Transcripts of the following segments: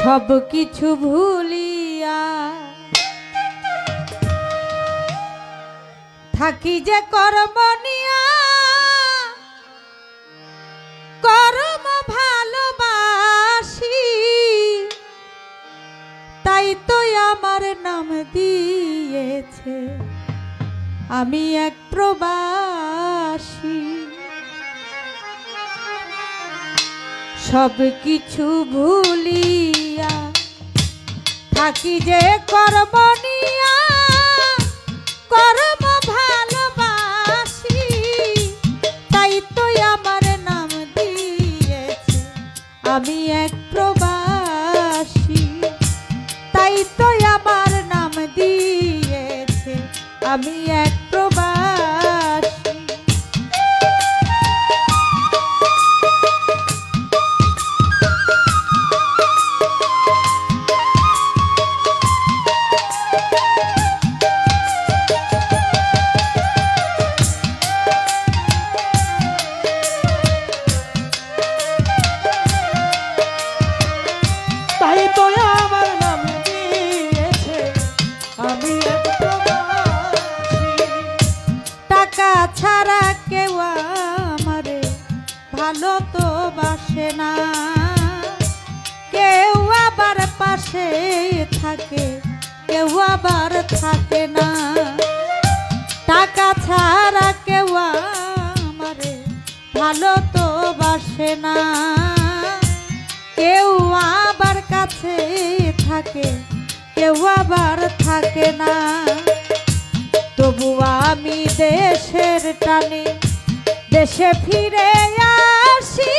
সব কিছু ভুলিয়া থাকি যে কর্ম নিয়া, কর্ম ভালোবাসি, তাই তো আমার নাম দিয়েছে আমি এক প্রবাসী। সব কিছু ভুলিয়া থাকি যে কর্ম নিয়া, কর্ম ভালোবাসি, তাই তো আমার নাম দিয়েছে আমি এক প্রবাসী। তাই তো আমার নাম দিয়েছে আমি এক প্রবাসী। ছাড়া কেউ আমারে ভালো তো বাসে না, কেউ আবার পাশে থাকে, কেউ আবার থাকে না। টাকা ছাড়া কেউ আমারে ভালো তো বাসে না, কেউ আবার কাছে থাকে, কেউ আবার থাকে না। তবু আমি দেশের টানে দেশে ফিরে আসি,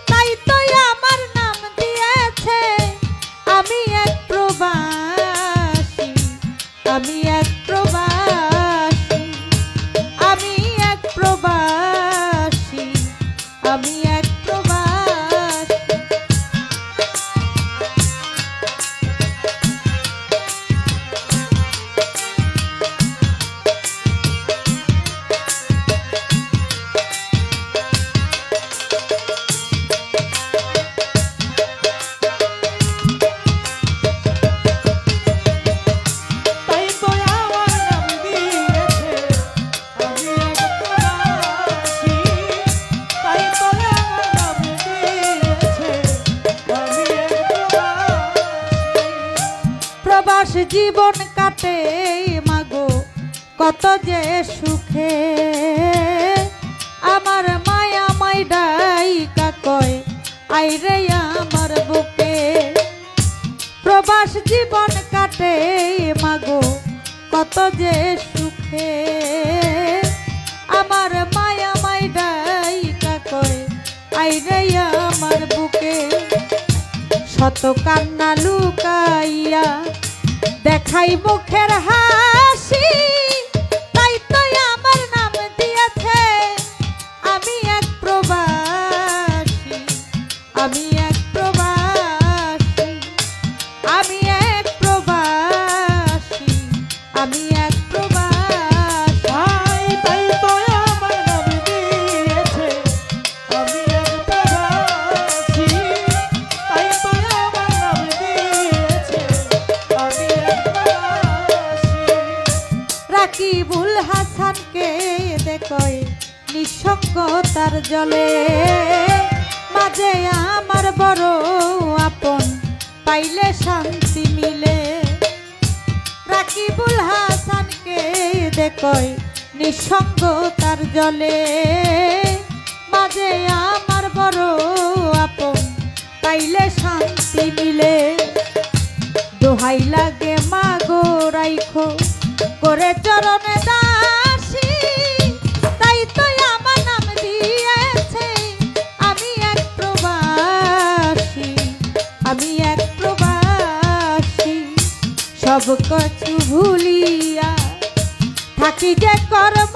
তাই তো আমার নাম দিয়েছে আমি এক প্রবাসী। আমি এক প্রবাসী, আমি এক প্রবাসী, আমি এক প্রবাসী। প্রবাস জীবন কাটে মাগো কত যে সুখে, আমার মায়া মাইডাই কাকয় আইরে আমার বুকে। প্রবাস জীবন কাটে মাগো কত যে সুখে, আমার মায়া মাইডাই কাকয় আইরে আমার বুকে। শত কান্না লুকাইয়া দেখাই মুখের হাসি, তাই তো আমার নাম দিয়েছে আমি এক প্রবাসী। আমি এক প্রবাসী, আমি এক প্রবাসী, আমি এক প্রবাসী। তাই তো আমার নাম দিয়েছে আমি এক প্রবাসী, তাই তো আমার নাম দিয়েছে আমি এক প্রবাসী। রাকিবুল হাসানকে দেখয় নিঃসঙ্গতার জলে, মাঝে আমার বড় আপন পাইলে শান্তি মিলে। রাকিবুল হাসানকে দেখয় নিঃসঙ্গতার জলে, মাঝে আমার বড় আপন পাইলে শান্তি মিলে। দোহাই লাগে মাগো রাইখো করে চরণে দাসী, তাই তো আমার নাম দিয়েছে আমি এক প্রবাসী। আমি এক প্রবাসী, সব কিছু ভুলিয়া থাকি যে কর্ম